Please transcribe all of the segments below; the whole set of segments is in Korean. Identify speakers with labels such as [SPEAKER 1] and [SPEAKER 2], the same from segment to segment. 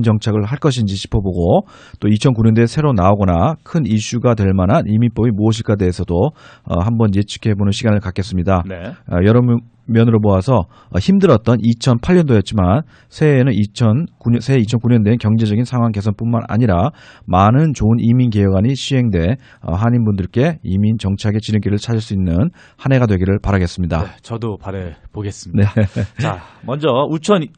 [SPEAKER 1] 정착을 할 것인지 짚어보고 또 2009년도에 새로 나오거나 큰 이슈가 될 만한 이민법이 무엇일까 대해서도 한번 예측해보는 시간을 갖겠습니다.
[SPEAKER 2] 네.
[SPEAKER 1] 여러 면으로 보아서 힘들었던 2008년도였지만 새해 2009년도엔 경제적인 상황 개선뿐만 아니라 많은 좋은 이민 개혁안이 시행돼 한인분들께 이민 정착의 지름길을 찾을 수 있는 한 해가 되기를 바라겠습니다.
[SPEAKER 2] 네, 저도 바라보겠습니다.
[SPEAKER 1] 네.
[SPEAKER 2] 자, 먼저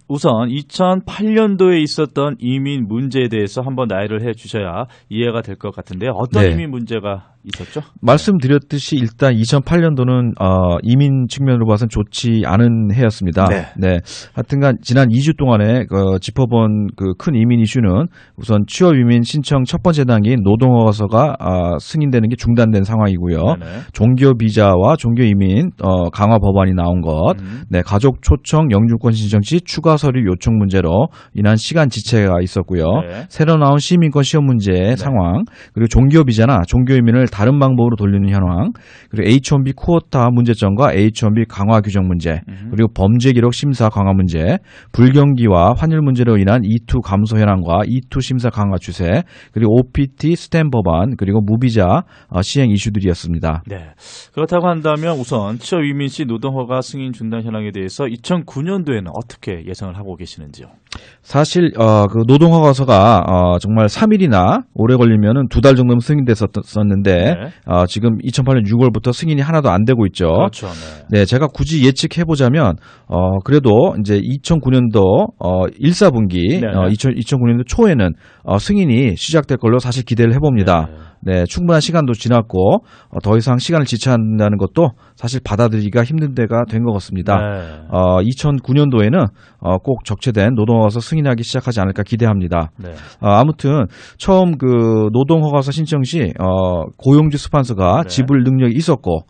[SPEAKER 2] 우선 2008년도에 있었던 이민 문제에 대해서 한번 나열을 해주셔야 이해가 될 것 같은데요. 어떤
[SPEAKER 1] 네.
[SPEAKER 2] 이민 문제가 있었죠?
[SPEAKER 1] 말씀드렸듯이 일단 2008년도는 이민 측면으로 봐서는 좋지 않은 해였습니다.
[SPEAKER 2] 네.
[SPEAKER 1] 하여튼간 지난 2주 동안에 짚어본 그 큰 이민 이슈는 우선 취업 이민 신청 첫 번째 단계인 노동허가서가 승인되는 게 중단된 상황이고요.
[SPEAKER 2] 네네.
[SPEAKER 1] 종교 비자와 종교 이민 강화 법안이 나온 것, 가족 초청 영주권 신청 시 추가 서류 요청 문제로 인한 시간 지체가 있었고요.
[SPEAKER 2] 네.
[SPEAKER 1] 새로 나온 시민권 시험 문제의 상황, 그리고 종교 비자나 종교 이민을 다른 방법으로 돌리는 현황, 그리고 H-1B 쿼ota 문제점과 H-1B 강화 규정 문제, 그리고 범죄 기록 심사 강화 문제, 불경기와 환율 문제로 인한 E2 감소 현황과 E2 심사 강화 추세, 그리고 OPT 스탬 법안, 그리고 무비자 시행 이슈들이었습니다.
[SPEAKER 2] 네. 그렇다고 한다면 우선 취업 이민 시 노동허가 승인 중단 현황에 대해서 2009년도에는 어떻게 예상을 하고 계시는지요?
[SPEAKER 1] 사실 그 노동허가서가 정말 3일이나 오래 걸리면은 2달 정도면 승인됐었는데
[SPEAKER 2] 네.
[SPEAKER 1] 지금 2008년 6월부터 승인이 하나도 안 되고 있죠.
[SPEAKER 2] 그렇죠.
[SPEAKER 1] 네, 제가 굳이 예측해 보자면 그래도 이제 2009년도 1사분기 2009년도 초에는 승인이 시작될 걸로 사실 기대를 해봅니다. 네, 충분한 시간도 지났고 더 이상 시간을 지체한다는 것도 사실 받아들이기가 힘든 때가 된 것 같습니다. 2009년도에는 꼭 적체된 노동허가서 승인하기 시작하지 않을까 기대합니다.
[SPEAKER 2] 네.
[SPEAKER 1] 아무튼 처음 그 노동허가서 신청 시 고용주 스폰서가 지불 능력이 있었고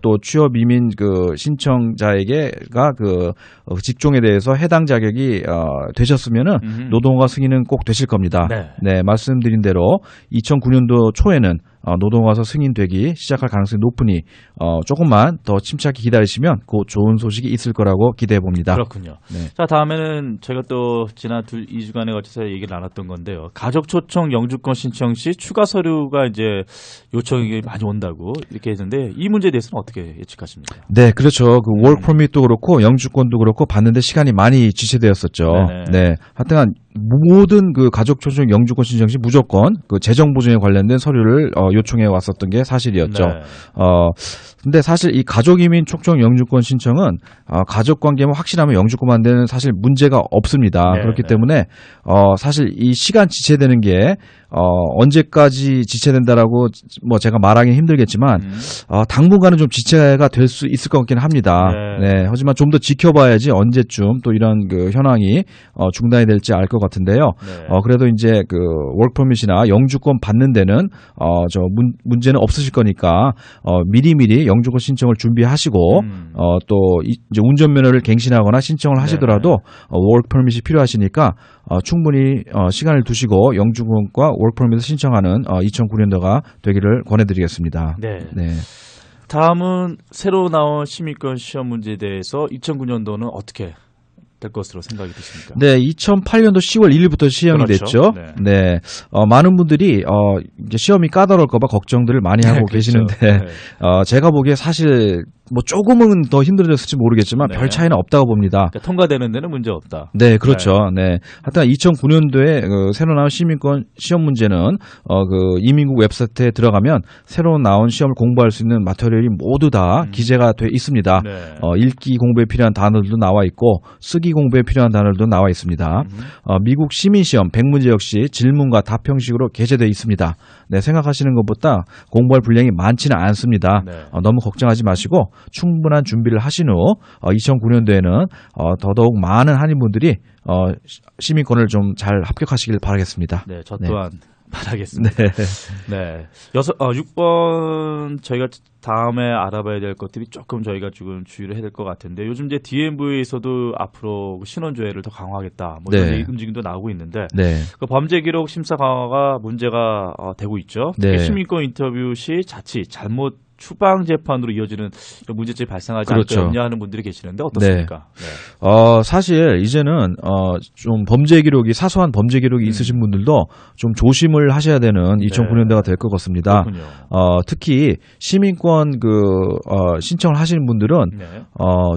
[SPEAKER 1] 또 취업 이민 그 신청자에게가 그 직종에 대해서 해당 자격이 되셨으면은 노동허가 승인은 꼭 되실 겁니다. 네, 말씀드린 대로 2009년도 초에는 노동허가서 승인되기 시작할 가능성이 높으니 조금만 더 침착히 기다리시면 곧 좋은 소식이 있을 거라고 기대해 봅니다.
[SPEAKER 2] 그렇군요.
[SPEAKER 1] 네.
[SPEAKER 2] 자, 다음에는 저희가 또 지난 2주간에 걸쳐서 얘기를 나눴던 건데요. 가족 초청 영주권 신청 시 추가 서류가 이제 요청이 많이 온다고 이렇게 했는데 이 문제에 대해서는 어떻게 예측하십니까?
[SPEAKER 1] 네, 그렇죠. 그 워크 퍼밋도 그렇고 영주권도 그렇고 받는데 시간이 많이 지체되었었죠.
[SPEAKER 2] 네네.
[SPEAKER 1] 네, 하여튼 모든 그 가족 초청 영주권 신청 시 무조건 그 재정 보증에 관련된 서류를 요청해 왔었던 게 사실이었죠.
[SPEAKER 2] 네.
[SPEAKER 1] 근데 사실 이 가족 이민 초청 영주권 신청은 가족 관계만 확실하면 영주권 받는 데는 사실 문제가 없습니다. 그렇기 때문에 사실 이 시간 지체되는 게 언제까지 지체된다라고 뭐 제가 말하기는 힘들겠지만 당분간은 좀 지체가 될 수 있을 것 같긴 합니다. 네. 하지만 좀 더 지켜봐야지 언제쯤 또 이런 그 현황이 중단이 될지 알 것 같은데요. 그래도 이제 그 워크퍼밋이나 영주권 받는 데는 문제는 없으실 거니까 미리미리 영주권 신청을 준비하시고 또 이제 운전면허를 갱신하거나 신청을 하시더라도 워크퍼밋이 필요하시니까 충분히 시간을 두시고 영주권과 워크퍼밋을 신청하는 2009년도가 되기를 권해드리겠습니다.
[SPEAKER 2] 네.
[SPEAKER 1] 네.
[SPEAKER 2] 다음은 새로 나온 시민권 시험 문제에 대해서 2009년도는 어떻게 될 것으로 생각이 드십니까?
[SPEAKER 1] 네, 2008년도 10월 1일부터 시행이 됐죠. 네, 많은 분들이 이제 시험이 까다로울까봐 걱정들을 많이 하고 계시는데 제가 보기에 사실 뭐 조금은 더 힘들어졌을지 모르겠지만 별 차이는 없다고 봅니다.
[SPEAKER 2] 그러니까 통과되는 데는 문제 없다.
[SPEAKER 1] 네, 그렇죠. 네. 하여튼 2009년도에 그 새로 나온 시민권 시험 문제는 그 이민국 웹사이트에 들어가면 새로 나온 시험을 공부할 수 있는 마테리얼이 모두 다 기재가 돼 있습니다. 읽기 공부에 필요한 단어들도 나와 있고 쓰기 공부에 필요한 단어들도 나와 있습니다. 미국 시민 시험 100문제 역시 질문과 답형식으로 게재되어 있습니다. 네, 생각하시는 것보다 공부할 분량이 많지는 않습니다. 너무 걱정하지 마시고 충분한 준비를 하신 후 2009년도에는 더더욱 많은 한인분들이 시민권을 좀 잘 합격하시길 바라겠습니다.
[SPEAKER 2] 네, 저 또한 바라겠습니다. 네. 6번 저희가 다음에 알아봐야 될 것들이 조금 저희가 지금 주의를 해야 될 것 같은데 요즘 이제 DMV에서도 앞으로 신원 조회를 더 강화하겠다. 뭐 이런 움직임도 나오고 있는데 그 범죄 기록 심사 강화가 문제가 되고 있죠. 시민권 인터뷰 시 자칫 잘못 추방 재판으로 이어지는 문제점이 발생하지
[SPEAKER 1] 그렇죠.
[SPEAKER 2] 않을까 염려하는 분들이 계시는데 어떻습니까? 네.
[SPEAKER 1] 사실 이제는 좀 범죄 기록이 사소한 범죄 기록이 있으신 분들도 좀 조심을 하셔야 되는 2009년도가 될 것 같습니다.
[SPEAKER 2] 그렇군요.
[SPEAKER 1] 특히 시민권 신청을 하시는 분들은
[SPEAKER 2] 네.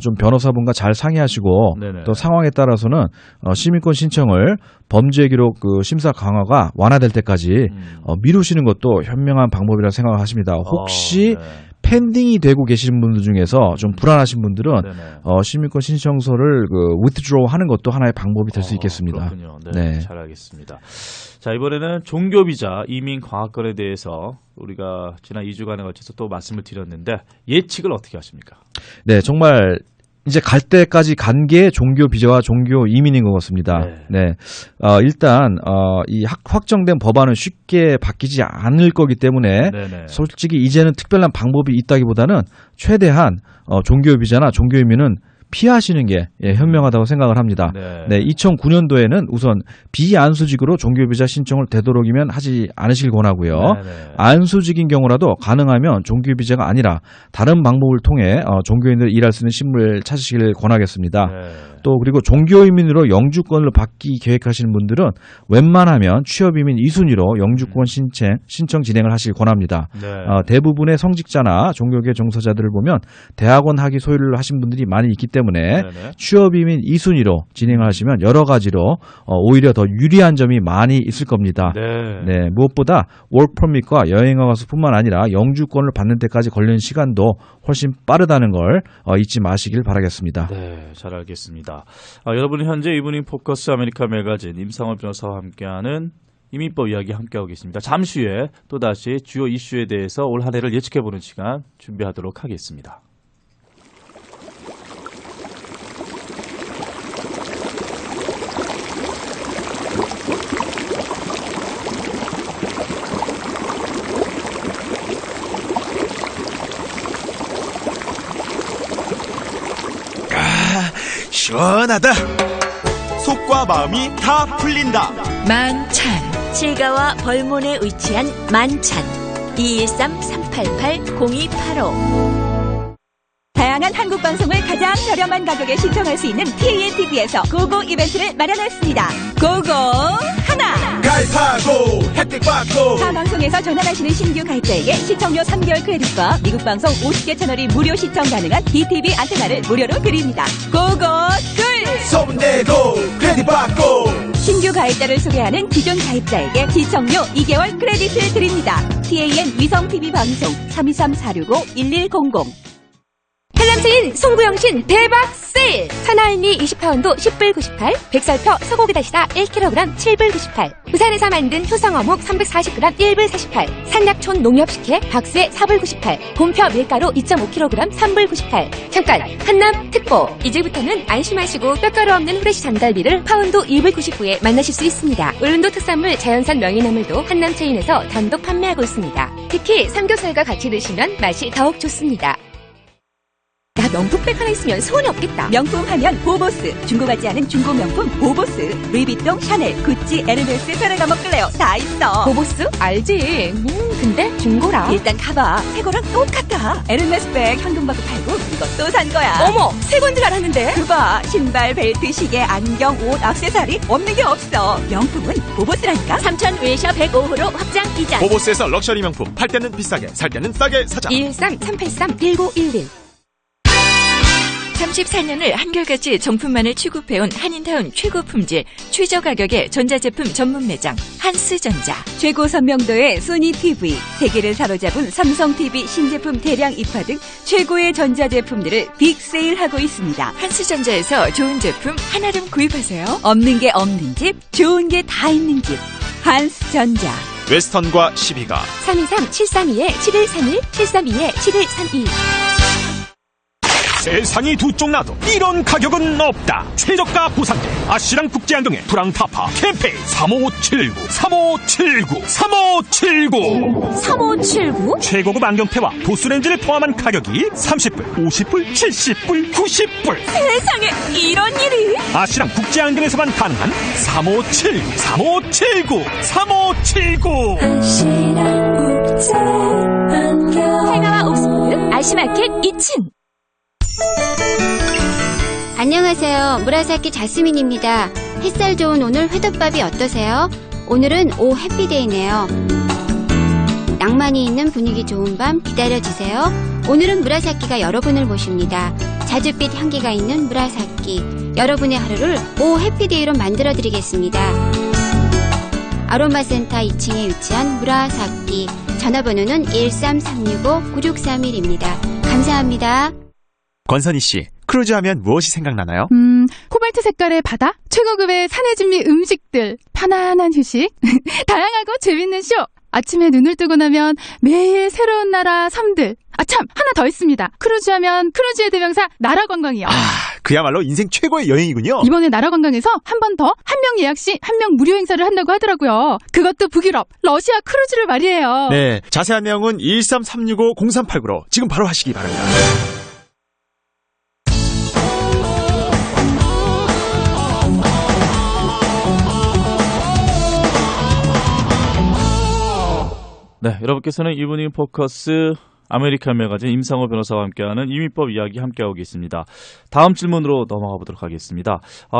[SPEAKER 1] 좀 변호사분과 잘 상의하시고
[SPEAKER 2] 네네.
[SPEAKER 1] 또 상황에 따라서는 시민권 신청을 범죄 기록 심사 강화가 완화될 때까지 미루시는 것도 현명한 방법이라 생각을 하십니다. 혹시
[SPEAKER 2] 네.
[SPEAKER 1] 펜딩이 되고 계시는 분들 중에서 좀 불안하신 분들은
[SPEAKER 2] 네네.
[SPEAKER 1] 시민권 신청서를 withdraw 하는 것도 하나의 방법이 될 수 있겠습니다.
[SPEAKER 2] 그렇군요. 네,
[SPEAKER 1] 네.
[SPEAKER 2] 잘 알겠습니다. 자, 이번에는 종교비자 이민 강화권에 대해서 우리가 지난 2주간에 걸쳐서 또 말씀을 드렸는데 예측을 어떻게 하십니까?
[SPEAKER 1] 네, 정말 이제 갈 때까지 간 게 종교 비자와 종교 이민인 것 같습니다. 네. 일단 이 확정된 법안은 쉽게 바뀌지 않을 거기 때문에
[SPEAKER 2] 네네.
[SPEAKER 1] 솔직히 이제는 특별한 방법이 있다기보다는 최대한 종교 비자나 종교 이민은 피하시는 게 현명하다고 생각을 합니다. 네, 2009년도에는 우선 비안수직으로 종교비자 신청을 되도록이면 하지 않으시길 권하고요.
[SPEAKER 2] 네네.
[SPEAKER 1] 안수직인 경우라도 가능하면 종교비자가 아니라 다른 방법을 통해 종교인들 일할 수 있는 신분을 찾으시길 권하겠습니다.
[SPEAKER 2] 네.
[SPEAKER 1] 또 그리고 종교이민으로 영주권을 받기 계획하시는 분들은 웬만하면 취업이민 2순위로 영주권 신청 진행을 하시길 권합니다.
[SPEAKER 2] 네.
[SPEAKER 1] 대부분의 성직자나 종교계 종사자들을 보면 대학원 학위 소유를 하신 분들이 많이 있기 때문에
[SPEAKER 2] 네네.
[SPEAKER 1] 취업이민 2순위로 진행을 하시면 여러 가지로 오히려 더 유리한 점이 많이 있을 겁니다. 네, 무엇보다 월퍼밋과 여행허가서뿐만 아니라 영주권을 받는 데까지 걸리는 시간도 훨씬 빠르다는 걸 잊지 마시길 바라겠습니다.
[SPEAKER 2] 네, 잘 알겠습니다. 여러분은 현재 이브닝 포커스 아메리카 매거진 임상원 변호사와 함께하는 이민법 이야기 함께하고 계십니다. 잠시 후에 또다시 주요 이슈에 대해서 올 한 해를 예측해보는 시간 준비하도록 하겠습니다.
[SPEAKER 3] 시원하다. 속과 마음이 다 풀린다.
[SPEAKER 4] 만찬 칠가와 벌몬에 위치한 만찬 213-388-0285
[SPEAKER 5] 다양한 한국 방송을 가장 저렴한 가격에 시청할 수 있는 TNTV에서 고고 이벤트를 마련했습니다. 고고 하나
[SPEAKER 3] 가입하고 혜택 받고
[SPEAKER 5] 타 방송에서 전환하시는 신규 가입자에게 시청료 3개월 크레딧과 미국 방송 50개 채널이 무료 시청 가능한 DTV 안테나를 무료로 드립니다. 고고 둘
[SPEAKER 3] 소문내고 크레딧 받고
[SPEAKER 5] 신규 가입자를 소개하는 기존 가입자에게 시청료 2개월 크레딧을 드립니다. TAN 위성TV 방송 323-465-1100
[SPEAKER 6] 한남체인 송구영신 대박 세일! 산화알미 20파운드 10불 98, 백설표 소고기 다시다 1kg 7불 98, 부산에서 만든 효성어묵 340g 1불 48, 산약촌 농협식혜 박스에 4불 98, 봄표 밀가루 2.5kg 3불 98. 잠깐! 한남 특보! 이제부터는 안심하시고 뼈가루 없는 후레쉬 전달비를 파운드 2불 99에 만나실 수 있습니다. 울릉도 특산물 자연산 명이나물도 한남체인에서 단독 판매하고 있습니다. 특히 삼겹살과 같이 드시면 맛이 더욱 좋습니다. 나 명품백 하나 있으면 소원이 없겠다.
[SPEAKER 5] 명품 하면 보보스, 중고 같지 않은 중고 명품 보보스, 루이비통, 샤넬, 구찌, 에르메스, 페르가모 클레오 다 있어.
[SPEAKER 6] 보보스? 알지. 근데 중고라.
[SPEAKER 5] 일단 가봐. 새 거랑 똑같아. 에르메스 백 현금 받고 팔고 이거 또 산 거야.
[SPEAKER 6] 어머, 새 건 줄 알았는데.
[SPEAKER 5] 그봐. 신발, 벨트, 시계, 안경, 옷, 액세서리 없는 게 없어. 명품은 보보스라니까.
[SPEAKER 6] 삼천 웨이셔 105호로 확장 이전.
[SPEAKER 3] 보보스에서 럭셔리 명품 팔 때는 비싸게 살 때는 싸게 사자.
[SPEAKER 6] 213-383-1911
[SPEAKER 4] 34년을 한결같이 정품만을 취급해온 한인타운 최고 품질, 최저 가격의 전자제품 전문 매장 한스전자.
[SPEAKER 5] 최고 선명도의 소니 TV, 세계를 사로잡은 삼성 TV 신제품 대량 입하 등 최고의 전자제품들을 빅세일하고 있습니다.
[SPEAKER 4] 한스전자에서 좋은 제품 하나름 구입하세요.
[SPEAKER 5] 없는 게 없는 집, 좋은 게 다 있는 집. 한스전자.
[SPEAKER 3] 웨스턴과 12가
[SPEAKER 6] 323-732-7131, 732-7132.
[SPEAKER 3] 세상이 두 쪽 나도 이런 가격은 없다. 최저가 보상제 아시랑 국제안경의 프랑타파 캠페인 3579 최고급 안경테와 도수렌즈를 포함한 가격이 30불, 50불, 70불, 90불.
[SPEAKER 5] 세상에 이런 일이.
[SPEAKER 3] 아시랑 국제안경에서만 가능한 3579
[SPEAKER 6] 생화와 옥수수
[SPEAKER 4] 아시마켓 2층.
[SPEAKER 7] 안녕하세요. 무라사키 자스민입니다. 햇살 좋은 오늘 회덮밥이 어떠세요? 오늘은 오 해피데이네요. 낭만이 있는 분위기 좋은 밤 기다려주세요. 오늘은 무라사키가 여러분을 모십니다. 자줏빛 향기가 있는 무라사키. 여러분의 하루를 오 해피데이로 만들어드리겠습니다. 아로마센터 2층에 위치한 무라사키. 전화번호는 13-365-9631입니다. 감사합니다.
[SPEAKER 3] 권선희 씨, 크루즈 하면 무엇이 생각나나요?
[SPEAKER 8] 코발트 색깔의 바다, 최고급의 산해진미 음식들, 편안한 휴식, 다양하고 재밌는 쇼. 아침에 눈을 뜨고 나면 매일 새로운 나라 섬들. 참, 하나 더 있습니다. 크루즈 하면 크루즈의 대명사 나라관광이요.
[SPEAKER 3] 그야말로 인생 최고의 여행이군요.
[SPEAKER 8] 이번에 나라관광에서 한 번 더 한 명 예약 시 한 명 무료 행사를 한다고 하더라고요. 그것도 북유럽, 러시아 크루즈를 말이에요.
[SPEAKER 3] 네, 자세한 내용은 13-365-0389로 지금 바로 하시기 바랍니다.
[SPEAKER 2] 네, 여러분께서는 이브닝 포커스 아메리칸 매거진 임상호 변호사와 함께하는 이민법 이야기 함께하고 계십니다. 다음 질문으로 넘어가 보도록 하겠습니다.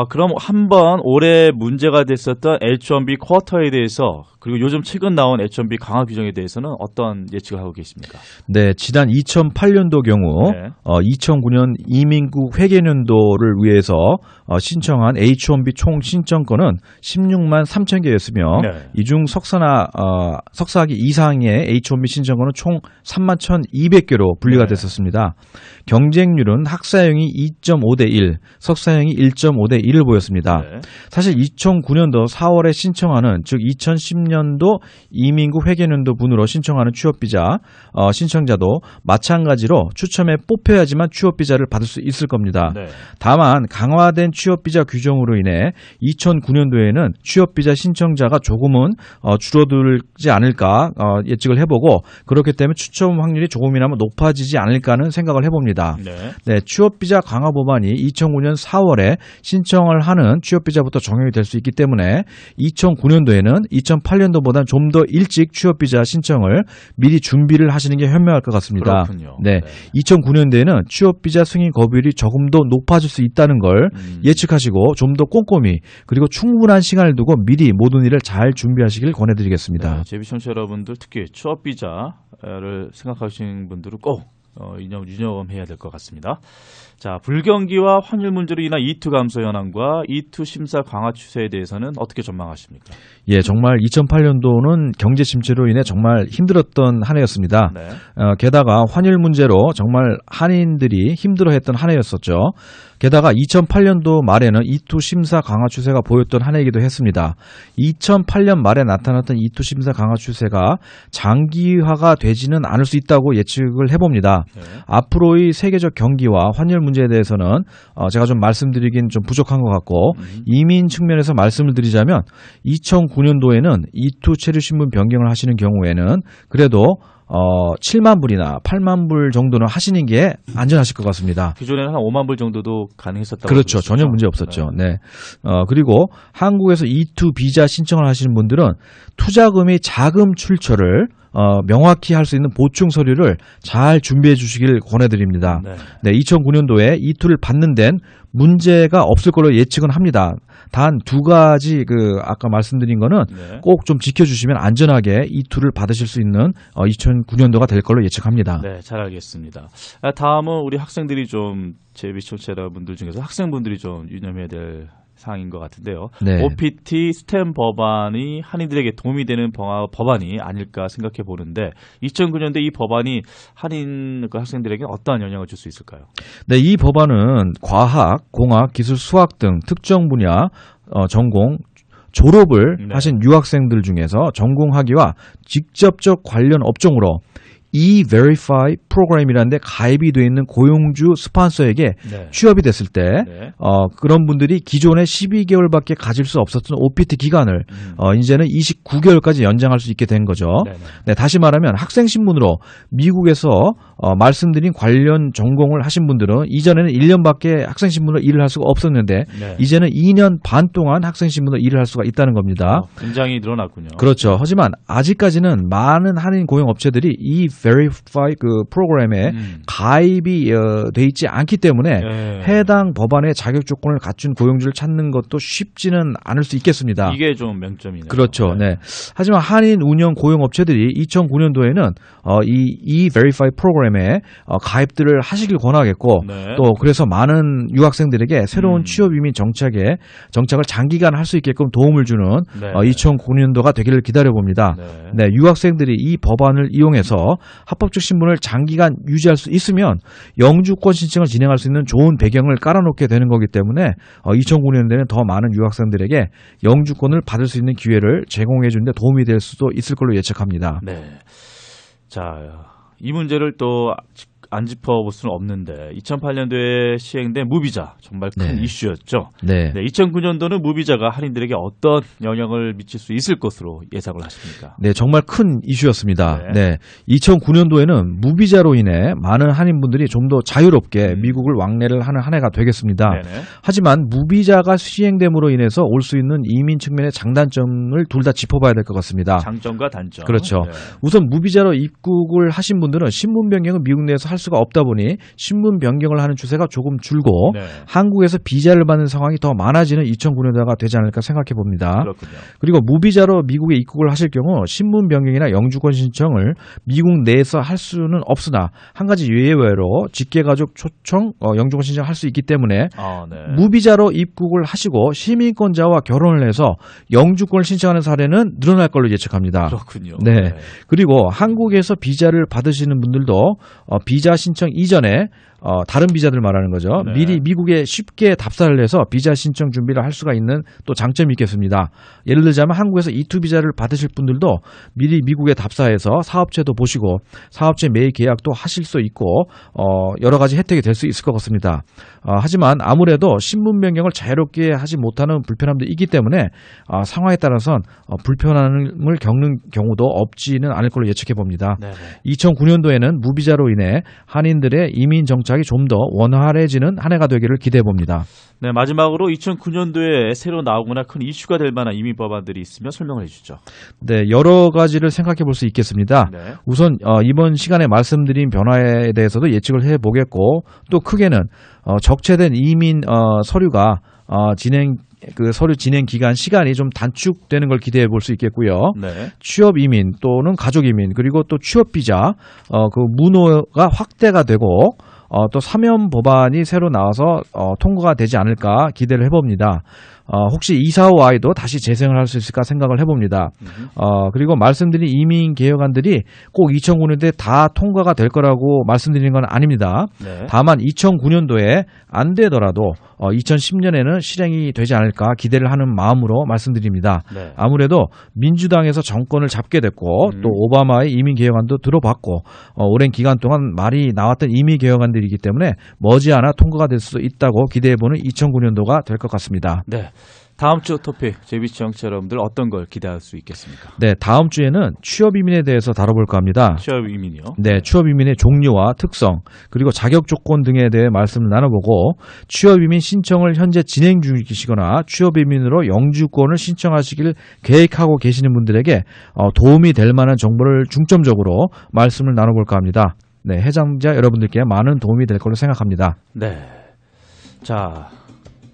[SPEAKER 2] 그럼 한번 올해 문제가 됐었던 H-1B 쿼터에 대해서 그리고 요즘 최근 나온 H-1B 강화 규정에 대해서는 어떤 예측을 하고 계십니까?
[SPEAKER 1] 네, 지난 2008년도 경우 2009년 이민국 회계년도를 위해서 신청한 H-1B 총 신청건은 16만 3천 개였으며 이 중 석사학위 이상의 H-1B 신청건은 총 3만 1,200개로 분리가 됐었습니다. 경쟁률은 학사형이 2.5대 1, 석사형이 1.5대 1을 보였습니다. 사실 2009년도 4월에 신청하는, 즉 2010년도 이민국 회계년도 분으로 신청하는 취업비자 신청자도 마찬가지로 추첨에 뽑혀야지만 취업비자를 받을 수 있을 겁니다. 다만 강화된 취업비자 규정으로 인해 2009년도에는 취업비자 신청자가 조금은 줄어들지 않을까 예측을 해보고, 그렇기 때문에 추첨 확률이 조금이나마 높아지지 않을까 하는 생각을 해봅니다. 네, 취업비자 강화 법안이 2009년 4월에 신청을 하는 취업비자부터 적용이 될 수 있기 때문에 2009년도에는 2008년도보다 좀 더 일찍 취업비자 신청을 미리 준비를 하시는 게 현명할 것 같습니다.
[SPEAKER 2] 그렇군요.
[SPEAKER 1] 네, 2009년도에는 취업비자 승인 거부율이 조금 더 높아질 수 있다는 걸 예측하시고 좀 더 꼼꼼히 그리고 충분한 시간을 두고 미리 모든 일을 잘 준비하시길 권해드리겠습니다.
[SPEAKER 2] 네, 제비청취자 여러분들 특히 취업비자를 생각하시는 분들은 꼭 유념해야 될 것 같습니다. 자, 불경기와 환율 문제로 인한 E2 감소 현황과 E2 심사 강화 추세에 대해서는 어떻게 전망하십니까?
[SPEAKER 1] 예, 정말 2008년도는 경제 침체로 인해 정말 힘들었던 한 해였습니다. 게다가 환율 문제로 정말 한인들이 힘들어했던 한 해였었죠. 게다가 2008년도 말에는 E2 심사 강화 추세가 보였던 한 해이기도 했습니다. 2008년 말에 나타났던 E2 심사 강화 추세가 장기화가 되지는 않을 수 있다고 예측을 해봅니다. 앞으로의 세계적 경기와 환율 문제에 대해서는 제가 좀 말씀드리긴 좀 부족한 것 같고, 이민 측면에서 말씀을 드리자면 2009년도에는 E2 체류 신분 변경을 하시는 경우에는 그래도 7만 불이나 8만 불 정도는 하시는 게 안전하실 것 같습니다.
[SPEAKER 2] 기존에는 한 5만 불 정도도 가능했었다고.
[SPEAKER 1] 그렇죠. 전혀 문제 없었죠. 네. 그리고 한국에서 E2 비자 신청을 하시는 분들은 투자금의 자금 출처를 명확히 할 수 있는 보충 서류를 잘 준비해 주시길 권해드립니다. 네, 2009년도에 E2를 받는 데는 문제가 없을 걸로 예측은 합니다. 단 두 가지 아까 말씀드린 거는 꼭 좀 지켜주시면 안전하게 E2를 받으실 수 있는 2009년도가 될 걸로 예측합니다.
[SPEAKER 2] 네, 잘 알겠습니다. 다음은 우리 학생들이 좀 제비청취자 여러분들 중에서 학생분들이 좀 유념해야 될 사항인 것 같은데요. OPT 스템 법안이 한인들에게 도움이 되는 법안이 아닐까 생각해 보는데 2009년도에 이 법안이 한인 학생들에게 어떠한 영향을 줄 수 있을까요? 네,
[SPEAKER 1] 이 법안은 과학, 공학, 기술, 수학 등 특정 분야 전공 졸업을 하신 유학생들 중에서 전공 학위와 직접적 관련 업종으로 E-Verify 프로그램이라는 데 가입이 되어 있는 고용주 스폰서에게 취업이 됐을 때 그런 분들이 기존에 12개월밖에 가질 수 없었던 OPT 기간을 이제는 29개월까지 연장할 수 있게 된 거죠. 네, 다시 말하면 학생 신분으로 미국에서 말씀드린 관련 전공을 하신 분들은 이전에는 1년밖에 학생 신분으로 일을 할 수가 없었는데 이제는 2년 반 동안 학생 신분으로 일을 할 수가 있다는 겁니다.
[SPEAKER 2] 굉장히 늘어났군요.
[SPEAKER 1] 그렇죠. 하지만 아직까지는 많은 한인 고용 업체들이 이 E-Verify 그 프로그램에 가입이 돼 있지 않기 때문에 해당 법안의 자격 조건을 갖춘 고용주를 찾는 것도 쉽지는 않을 수 있겠습니다.
[SPEAKER 2] 이게 좀 명점이네요.
[SPEAKER 1] 그렇죠. 네. 하지만 한인 운영 고용업체들이 2009년도에는 이 E-Verify 프로그램에 가입들을 하시길 권하겠고
[SPEAKER 2] 네.
[SPEAKER 1] 또 그래서 많은 유학생들에게 새로운 취업 이민 정착을 장기간 할 수 있게끔 도움을 주는 2009년도가 되기를 기다려봅니다. 네, 유학생들이 이 법안을 이용해서 합법적 신분을 장기간 유지할 수 있으면 영주권 신청을 진행할 수 있는 좋은 배경을 깔아놓게 되는 거기 때문에 2009년도에는 더 많은 유학생들에게 영주권을 받을 수 있는 기회를 제공해 주는 데 도움이 될 수도 있을 걸로 예측합니다.
[SPEAKER 2] 네. 자, 이 문제를 또 안 짚어볼 수는 없는데 2008년도에 시행된 무비자 정말 큰 이슈였죠.
[SPEAKER 1] 네.
[SPEAKER 2] 2009년도는 무비자가 한인들에게 어떤 영향을 미칠 수 있을 것으로 예상을 하십니까?
[SPEAKER 1] 네, 정말 큰 이슈였습니다. 네. 2009년도에는 무비자로 인해 많은 한인분들이 좀 더 자유롭게 미국을 왕래를 하는 한 해가 되겠습니다. 하지만 무비자가 시행됨으로 인해서 올 수 있는 이민 측면의 장단점을 둘 다 짚어봐야 될 것 같습니다.
[SPEAKER 2] 장점과 단점.
[SPEAKER 1] 그렇죠. 우선 무비자로 입국을 하신 분들은 신분 변경은 미국 내에서 할 수가 없다 보니 신분 변경을 하는 추세가 조금 줄고 한국에서 비자를 받는 상황이 더 많아지는 2009년도가 되지 않을까 생각해 봅니다.
[SPEAKER 2] 그렇군요.
[SPEAKER 1] 그리고 무비자로 미국에 입국을 하실 경우 신분 변경이나 영주권 신청을 미국 내에서 할 수는 없으나 한 가지 예외로 직계가족 초청 영주권 신청을 할 수 있기 때문에 무비자로 입국을 하시고 시민권자와 결혼을 해서 영주권을 신청하는 사례는 늘어날 걸로 예측합니다.
[SPEAKER 2] 그렇군요.
[SPEAKER 1] 네. 그리고 한국에서 비자를 받으시는 분들도 비자 신청 이전에 다른 비자들 말하는 거죠. 미리 미국에 쉽게 답사를 해서 비자 신청 준비를 할 수가 있는 또 장점이 있겠습니다. 예를 들자면 한국에서 E2 비자를 받으실 분들도 미리 미국에 답사해서 사업체도 보시고 사업체 매입 계약도 하실 수 있고 여러 가지 혜택이 될 수 있을 것 같습니다. 하지만 아무래도 신분 변경을 자유롭게 하지 못하는 불편함도 있기 때문에 상황에 따라선 불편함을 겪는 경우도 없지는 않을 걸로 예측해 봅니다. 2009년도에는 무비자로 인해 한인들의 이민 정착이 좀 더 원활해지는 한 해가 되기를 기대해 봅니다.
[SPEAKER 2] 네, 마지막으로 2009년도에 새로 나오거나 큰 이슈가 될 만한 이민 법안들이 있으면 설명을 해주죠.
[SPEAKER 1] 네, 여러 가지를 생각해 볼 수 있겠습니다. 우선 이번 시간에 말씀드린 변화에 대해서도 예측을 해보겠고 또 크게는 적체된 이민 서류가 서류 진행 기간 시간이 좀 단축되는 걸 기대해 볼 수 있겠고요. 취업 이민 또는 가족 이민 그리고 또 취업 비자 그 문호가 확대가 되고 또 사면 법안이 새로 나와서 통과가 되지 않을까 기대를 해봅니다. 혹시 245I도 다시 재생을 할 수 있을까 생각을 해봅니다. 그리고 말씀드린 이민 개혁안들이 꼭 2009년도에 다 통과가 될 거라고 말씀드리는 건 아닙니다. 다만 2009년도에 안 되더라도 2010년에는 실행이 되지 않을까 기대를 하는 마음으로 말씀드립니다. 아무래도 민주당에서 정권을 잡게 됐고 또 오바마의 이민 개혁안도 들어봤고 오랜 기간 동안 말이 나왔던 이민 개혁안들이기 때문에 머지않아 통과가 될 수 있다고 기대해보는 2009년도가 될 것 같습니다.
[SPEAKER 2] 네. 다음 주 토픽 JBC 청취자 여러분들 어떤 걸 기대할 수 있겠습니까?
[SPEAKER 1] 네, 다음 주에는 취업 이민에 대해서 다뤄볼까 합니다.
[SPEAKER 2] 취업 이민이요?
[SPEAKER 1] 네, 취업 이민의 종류와 특성 그리고 자격 조건 등에 대해 말씀을 나눠보고 취업 이민 신청을 현재 진행 중이시거나 취업 이민으로 영주권을 신청하시길 계획하고 계시는 분들에게 도움이 될 만한 정보를 중점적으로 말씀을 나눠볼까 합니다. 네, 해당자 여러분들께 많은 도움이 될 걸로 생각합니다.
[SPEAKER 2] 네, 자.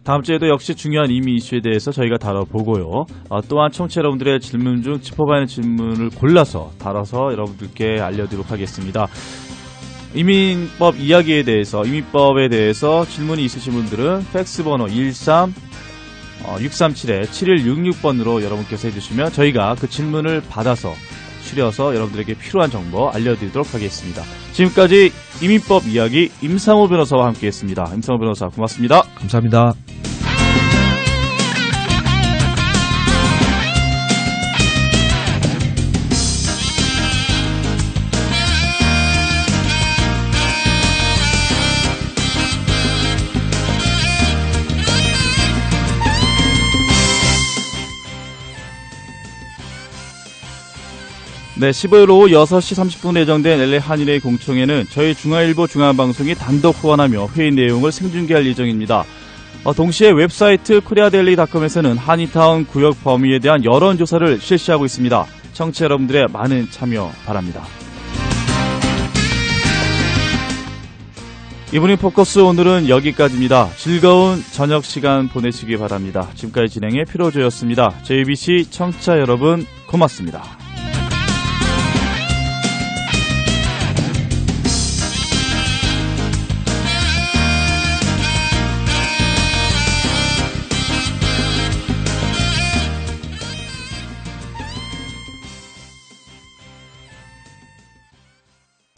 [SPEAKER 2] 다음 주에도 역시 중요한 이민 이슈에 대해서 저희가 다뤄보고요. 또한 청취자 여러분들의 질문 중 짚어봐야 하는 질문을 골라서 다뤄서 여러분들께 알려드리도록 하겠습니다. 이민법 이야기에 대해서, 이민법에 대해서 질문이 있으신 분들은 팩스번호 637-7166번으로 여러분께서 해주시면 저희가 그 질문을 받아서 추려서 여러분들에게 필요한 정보 알려드리도록 하겠습니다. 지금까지 이민법 이야기 임상호 변호사와 함께했습니다. 임상호 변호사 고맙습니다.
[SPEAKER 1] 감사합니다.
[SPEAKER 2] 네, 15일 오후 6시 30분 예정된 LA 한인회 공청회는 저희 중앙일보 중앙방송이 단독 후원하며 회의 내용을 생중계할 예정입니다. 동시에 웹사이트 koreadaily.com에서는 한인타운 구역 범위에 대한 여론조사를 실시하고 있습니다. 청취자 여러분들의 많은 참여 바랍니다. 이브닝 포커스 오늘은 여기까지입니다. 즐거운 저녁 시간 보내시기 바랍니다. 지금까지 진행의 피로조였습니다. JBC 청취자 여러분 고맙습니다.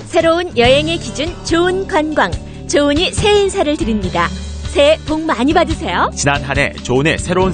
[SPEAKER 9] 새로운 여행의 기준 좋은 관광. 조은이 새해 인사를 드립니다. 새해 복 많이 받으세요.
[SPEAKER 3] 지난 한 해 조은의 새로운